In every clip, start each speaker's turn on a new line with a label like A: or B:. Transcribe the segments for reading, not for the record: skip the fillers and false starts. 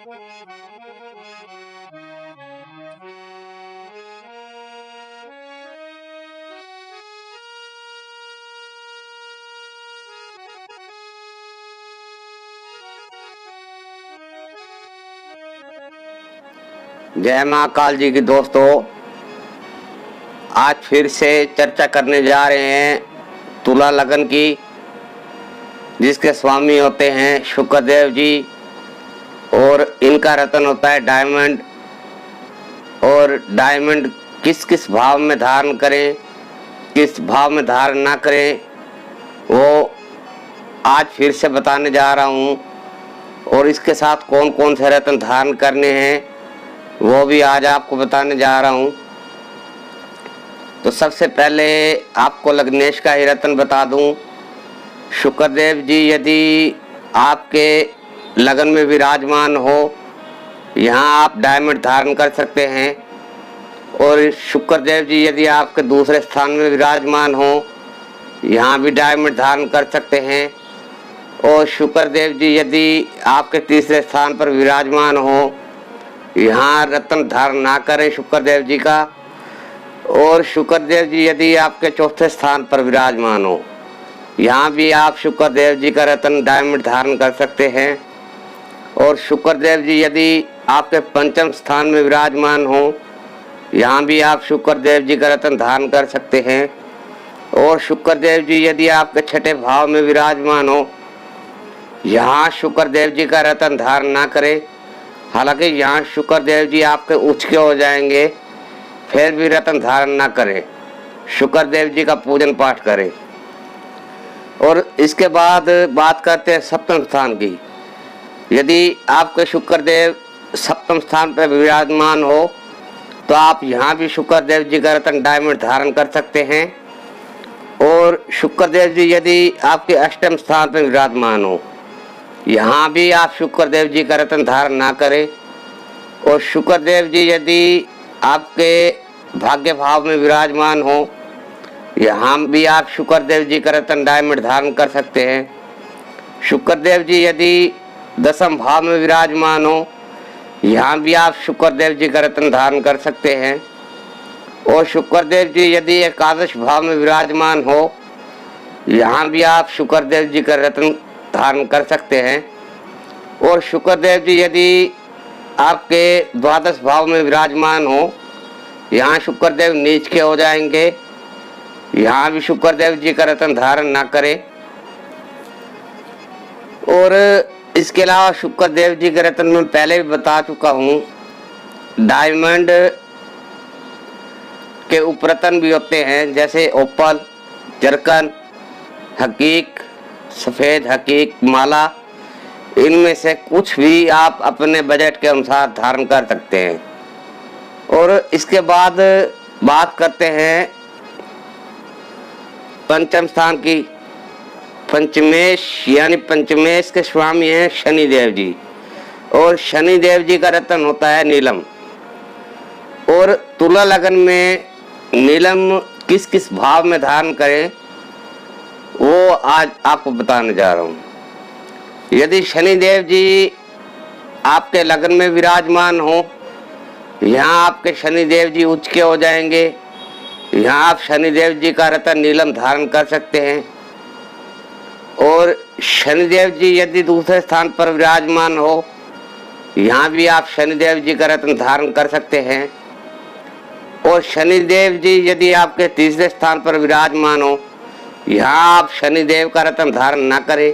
A: जय महाकाल जी की दोस्तों, आज फिर से चर्चा करने जा रहे हैं तुला लगन की, जिसके स्वामी होते हैं शुक्रदेव जी और इनका रत्न होता है डायमंड। और डायमंड किस किस भाव में धारण करें, किस भाव में धारण ना करें, वो आज फिर से बताने जा रहा हूँ। और इसके साथ कौन कौन से रत्न धारण करने हैं वो भी आज आपको बताने जा रहा हूँ। तो सबसे पहले आपको लग्नेश का ही रत्न बता दूँ। शुक्रदेव जी यदि आपके लगन में विराजमान हो, यहाँ आप डायमंड धारण कर सकते हैं। और शुक्रदेव जी यदि आपके दूसरे स्थान में विराजमान हो, यहाँ भी डायमंड धारण कर सकते हैं। और शुक्रदेव जी यदि आपके तीसरे स्थान पर विराजमान हो, यहाँ रत्न धारण ना करें शुक्रदेव जी का। और शुक्रदेव जी यदि आपके चौथे स्थान पर विराजमान हो, यहाँ भी आप शुक्रदेव जी का रत्न डायमंड धारण कर सकते हैं। और शुक्रदेव जी यदि आपके पंचम स्थान में विराजमान हो, यहाँ भी आप शुक्रदेव जी का रत्न धारण कर सकते हैं। और शुक्रदेव जी यदि आपके छठे भाव में विराजमान हो, यहाँ शुक्रदेव जी का रत्न धारण ना करें। हालांकि यहाँ शुक्रदेव जी आपके उच्च के हो जाएंगे, फिर भी रत्न धारण ना करें, शुक्रदेव जी का पूजन पाठ करें। और इसके बाद बात करते हैं सप्तम स्थान की। यदि आपके शुक्रदेव सप्तम स्थान पर विराजमान हो, तो आप यहाँ भी शुक्रदेव जी का रत्न डायमंड धारण कर सकते हैं। और शुक्रदेव जी यदि आपके अष्टम स्थान पर विराजमान हो, यहाँ भी आप शुक्रदेव जी का रत्न धारण ना करें। और शुक्रदेव जी यदि आपके भाग्य भाव में विराजमान हो, यहाँ भी आप शुक्रदेव जी का रत्न डायमंड धारण कर सकते हैं। शुक्रदेव जी यदि दसम भाव में विराजमान हो, यहाँ भी आप शुक्रदेव जी का रत्न धारण कर सकते हैं। और शुक्रदेव जी यदि एकादश भाव में विराजमान हो, यहाँ भी आप शुक्रदेव जी का रत्न धारण कर सकते हैं। और शुक्रदेव जी यदि आपके द्वादश भाव में विराजमान हो, यहाँ शुक्रदेव नीच के हो जाएंगे, यहाँ भी शुक्रदेव जी का रत्न धारण ना करें। और इसके अलावा शुक्रदेव जी के रत्न में पहले भी बता चुका हूँ, डायमंड के उपरत्न भी होते हैं, जैसे ओपल, जरकन, हकीक, सफ़ेद हकीक, माला। इनमें से कुछ भी आप अपने बजट के अनुसार धारण कर सकते हैं। और इसके बाद बात करते हैं पंचम स्थान की। पंचमेश यानी पंचमेश के स्वामी हैं शनिदेव जी। और शनिदेव जी का रत्न होता है नीलम। और तुला लगन में नीलम किस किस भाव में धारण करें, वो आज आपको बताने जा रहा हूँ। यदि शनिदेव जी आपके लगन में विराजमान हो, यहाँ आपके शनिदेव जी उच्च के हो जाएंगे, यहाँ आप शनिदेव जी का रत्न नीलम धारण कर सकते हैं। और शनिदेव जी यदि दूसरे स्थान पर विराजमान हो, यहाँ भी आप शनिदेव जी का रत्न धारण कर सकते हैं। और शनिदेव जी यदि आपके तीसरे स्थान पर विराजमान हो, यहाँ आप शनिदेव का रत्न धारण ना करें।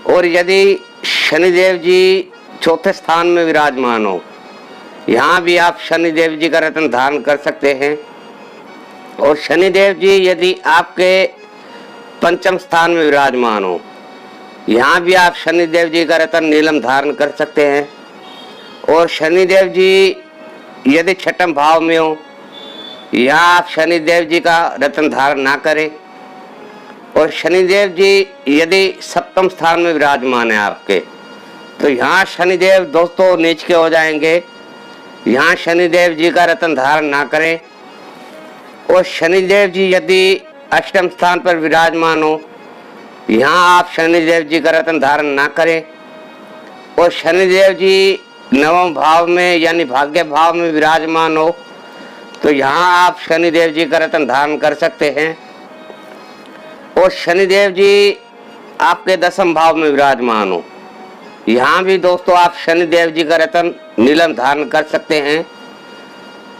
A: और यदि शनिदेव जी चौथे स्थान में विराजमान हो, यहाँ भी आप शनिदेव जी का रत्न धारण कर सकते हैं। और शनिदेव जी यदि आपके पंचम स्थान में विराजमान हो, यहाँ भी आप शनिदेव जी का रत्न नीलम धारण कर सकते हैं। और शनिदेव जी यदि छठम भाव में हो, यहाँ आप शनिदेव जी का रत्न धारण ना करें। और शनिदेव जी यदि सप्तम स्थान में विराजमान है आपके, तो यहाँ शनिदेव दोस्तों नीच के हो जाएंगे, यहाँ शनिदेव जी का रत्न धारण ना करें। और शनिदेव जी यदि अष्टम स्थान पर विराजमान हो, यहाँ आप शनिदेव जी का रत्न धारण ना करें। और शनिदेव जी नवम भाव में यानी भाग्य भाव में विराजमान हो तो यहाँ आप शनिदेव जी का रत्न धारण कर सकते हैं। और शनिदेव जी आपके दसम भाव में विराजमान हो, यहाँ भी दोस्तों आप शनिदेव जी का रत्न नीलम धारण कर सकते हैं।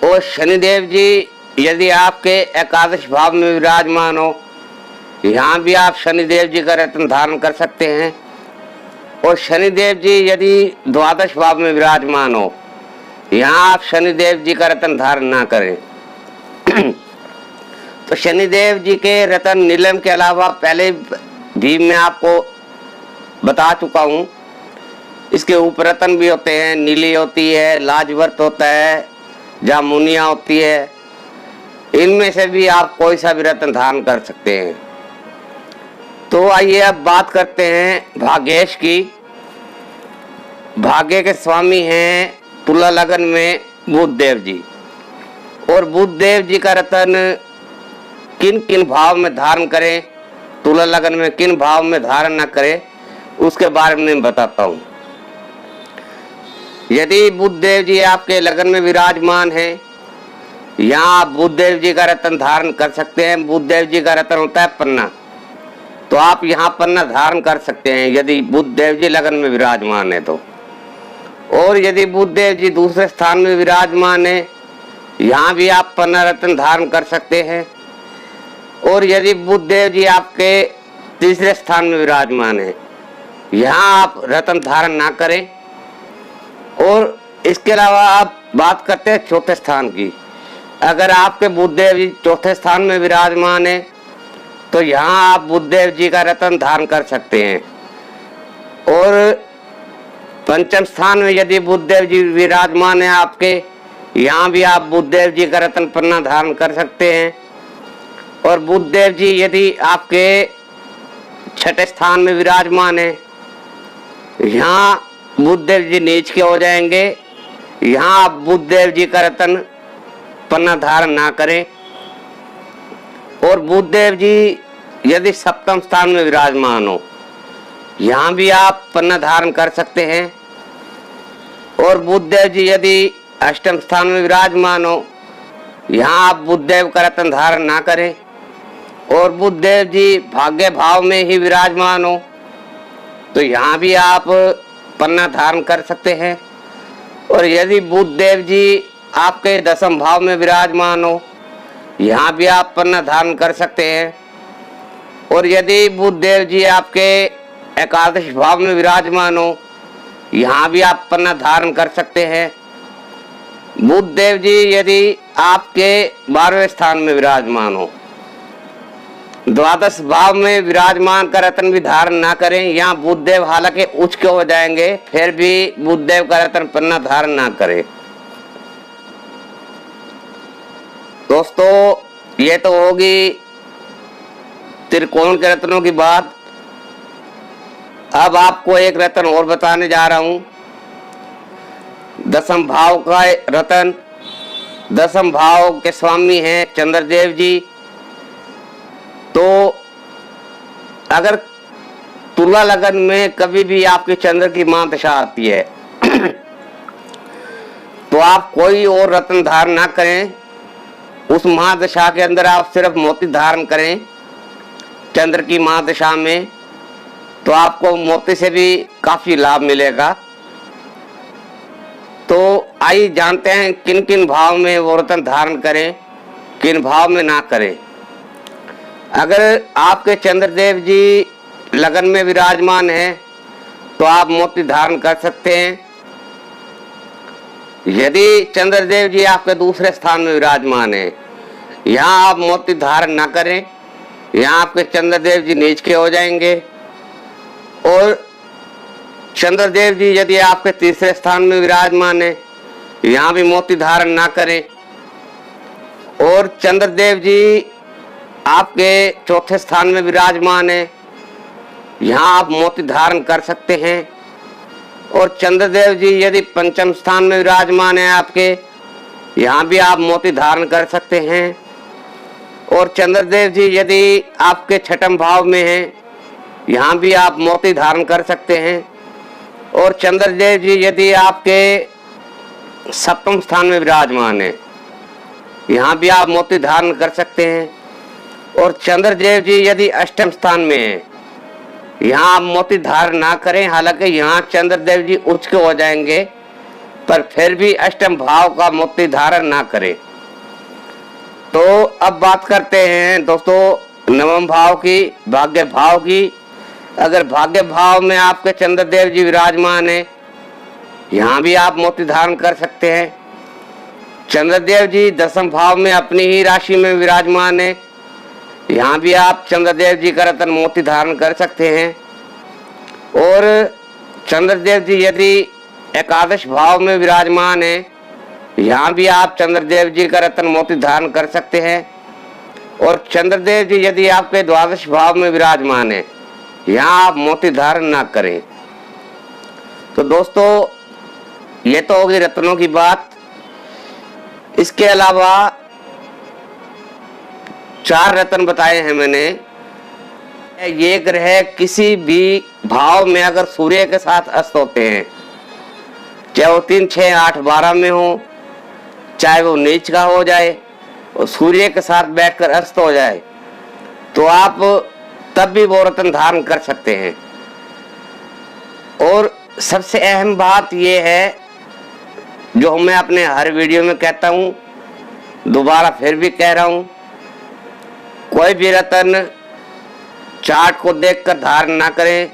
A: और शनिदेव जी यदि आपके एकादश भाव में विराजमान हो, यहाँ भी आप शनिदेव जी का रत्न धारण कर सकते हैं। और शनिदेव जी यदि द्वादश भाव में विराजमान हो, यहाँ आप शनिदेव जी का रत्न धारण ना करें। तो शनिदेव जी के रत्न नीलम के अलावा पहले भी मैं आपको बता चुका हूँ, इसके ऊपर रत्न भी होते हैं, नीली होती है, लाजवर्त होता है, जामुनिया होती है। इनमें से भी आप कोई सा भी रत्न धारण कर सकते हैं। तो आइए अब बात करते हैं भाग्येश की। भाग्य के स्वामी हैं तुला लगन में बुध देव जी। और बुध देव जी का रत्न किन किन भाव में धारण करें, तुला लगन में किन भाव में धारण न करें, उसके बारे में मैं बताता हूँ। यदि बुध देव जी आपके लगन में विराजमान है, यहाँ आप बुध देव जी का रत्न धारण कर सकते हैं। बुध देव जी का रत्न होता है पन्ना, तो आप यहाँ पन्ना धारण कर सकते हैं यदि बुध देव जी लगन में विराजमान है तो। और यदि बुध देव जी दूसरे स्थान में विराजमान है, यहाँ भी आप पन्ना रत्न धारण कर सकते हैं। और यदि बुध देव जी आपके तीसरे स्थान में विराजमान है, यहाँ आप रत्न धारण ना करें। और इसके अलावा आप बात करते हैं चौथे स्थान की। अगर आपके बुध देव जी चौथे स्थान में विराजमान है तो यहाँ आप बुध देव जी का रत्न धारण कर सकते हैं। और पंचम स्थान में यदि बुध देव जी विराजमान है आपके, यहाँ भी आप बुध देव जी का रत्न पन्ना धारण कर सकते हैं। और बुध देव जी यदि आपके छठे स्थान में विराजमान है, यहाँ बुध देव जी नीच के हो जाएंगे, यहाँ आप बुध देव जी का रत्न पन्ना धारण ना करें। और बुध देव जी यदि सप्तम स्थान में विराजमान हो, यहाँ भी आप पन्ना धारण कर सकते हैं। और बुध देव जी यदि अष्टम स्थान में विराजमान हो, यहाँ आप बुध देव का रत्न धारण ना करें। और बुध देव जी भाग्य भाव में ही विराजमान हो तो यहाँ भी आप पन्ना धारण कर सकते हैं। और यदि बुध देव जी आपके दसम भाव में विराजमान हो, यहाँ भी आप पन्ना धारण कर सकते हैं। और यदि बुध देव जी आपके एकादश भाव में विराजमान हो, यहाँ भी आप पन्ना धारण कर सकते हैं। बुध देव जी यदि आपके 12वें स्थान में विराजमान हो, द्वादश भाव में विराजमान का रत्न भी धारण ना करें। यहाँ बुध देव हालांकि उच्च के हो जाएंगे, फिर भी बुध देव का रत्न पन्ना धारण ना करें। दोस्तों ये तो होगी त्रिकोण के रत्नों की बात। अब आपको एक रत्न और बताने जा रहा हूं, दसम भाव का रत्न। दसम भाव के स्वामी हैं चंद्रदेव जी। तो अगर तुला लगन में कभी भी आपके चंद्र की महादशा आती है तो आप कोई और रत्न धारण ना करें। उस महादशा के अंदर आप सिर्फ मोती धारण करें। चंद्र की महादशा में तो आपको मोती से भी काफी लाभ मिलेगा। तो आइए जानते हैं किन किन भाव में वो रत्न धारण करें, किन भाव में ना करें। अगर आपके चंद्रदेव जी लगन में विराजमान है तो आप मोती धारण कर सकते हैं। यदि चंद्रदेव जी आपके दूसरे स्थान में विराजमान है, यहाँ आप मोती धारण ना करें। यहाँ आपके चंद्रदेव जी नीच के हो जाएंगे। और चंद्रदेव जी यदि आपके तीसरे स्थान में विराजमान है, यहाँ भी मोती धारण ना करें। और चंद्रदेव जी आपके चौथे स्थान में विराजमान है, यहाँ आप मोती धारण कर सकते हैं। और चंद्रदेव जी यदि पंचम स्थान में विराजमान है आपके, यहाँ भी आप मोती धारण कर सकते हैं। और चंद्रदेव जी यदि आपके छठम भाव में हैं, यहाँ भी आप मोती धारण कर सकते हैं। और चंद्रदेव जी यदि आपके सप्तम स्थान में विराजमान है, यहाँ भी आप मोती धारण कर सकते हैं। और चंद्रदेव जी यदि अष्टम स्थान में है, यहाँ आप मोती धारण ना करें, हालांकि यहाँ चंद्रदेव जी उच्च के हो जाएंगे, पर फिर भी अष्टम भाव का मोती धारण ना करें। तो अब बात करते हैं दोस्तों नवम भाव की, भाग्य भाव की। अगर भाग्य भाव में आपके चंद्रदेव जी विराजमान है, यहाँ भी आप मोती धारण कर सकते हैं। चंद्रदेव जी दसम भाव में अपनी ही राशि में विराजमान है, यहाँ भी आप चंद्रदेव जी का रत्न मोती धारण कर सकते हैं। और चंद्रदेव जी यदि एकादश भाव में विराजमान है, यहाँ भी आप चंद्रदेव जी का रत्न मोती धारण कर सकते हैं। और चंद्रदेव जी यदि आपके द्वादश भाव में विराजमान है, यहाँ आप मोती धारण ना करें। तो दोस्तों ये तो होगी रत्नों की बात। इसके अलावा 4 रत्न बताए हैं मैंने। ये ग्रह किसी भी भाव में अगर सूर्य के साथ अस्त होते हैं, चाहे वो 3, 6, 8, 12 में हो, चाहे वो नीच का हो जाए और सूर्य के साथ बैठकर अस्त हो जाए, तो आप तब भी वो रत्न धारण कर सकते हैं। और सबसे अहम बात ये है, जो मैं अपने हर वीडियो में कहता हूँ, दोबारा फिर भी कह रहा हूँ, कोई भी रत्न चार्ट को देखकर धारण ना करें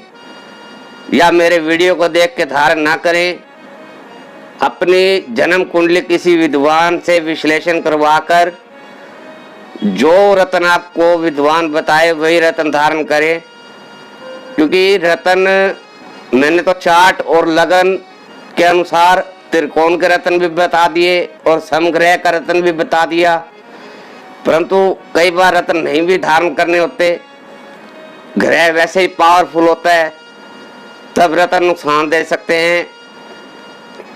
A: या मेरे वीडियो को देख के धारण ना करें। अपनी जन्म कुंडली किसी विद्वान से विश्लेषण करवाकर जो रत्न आपको विद्वान बताए वही रत्न धारण करें। क्योंकि रत्न मैंने तो चार्ट और लगन के अनुसार त्रिकोण के रत्न भी बता दिए और समग्रह का रत्न भी बता दिया, परंतु कई बार रत्न नहीं भी धारण करने होते, ग्रह वैसे ही पावरफुल होता है, तब रत्न नुकसान दे सकते हैं।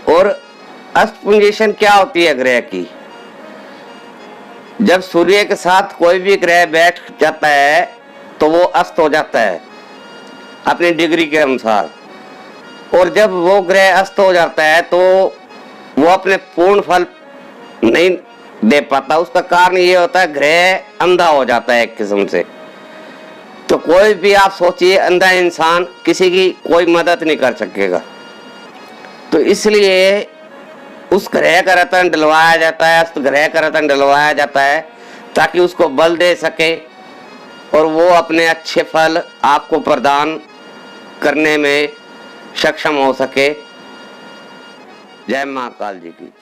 A: और अस्त पोजीशन क्या होती है ग्रह की? जब सूर्य के साथ कोई भी ग्रह बैठ जाता है तो वो अस्त हो जाता है अपनी डिग्री के अनुसार। और जब वो ग्रह अस्त हो जाता है तो वो अपने पूर्ण फल नहीं दे पाता। उसका कारण ये होता है ग्रह अंधा हो जाता है एक किस्म से। तो कोई भी आप सोचिए, अंधा इंसान किसी की कोई मदद नहीं कर सकेगा। तो इसलिए उस ग्रह का रत्न डलवाया जाता है, अस्त ग्रह का रत्न डलवाया जाता है, ताकि उसको बल दे सके और वो अपने अच्छे फल आपको प्रदान करने में सक्षम हो सके। जय महाकाल जी की।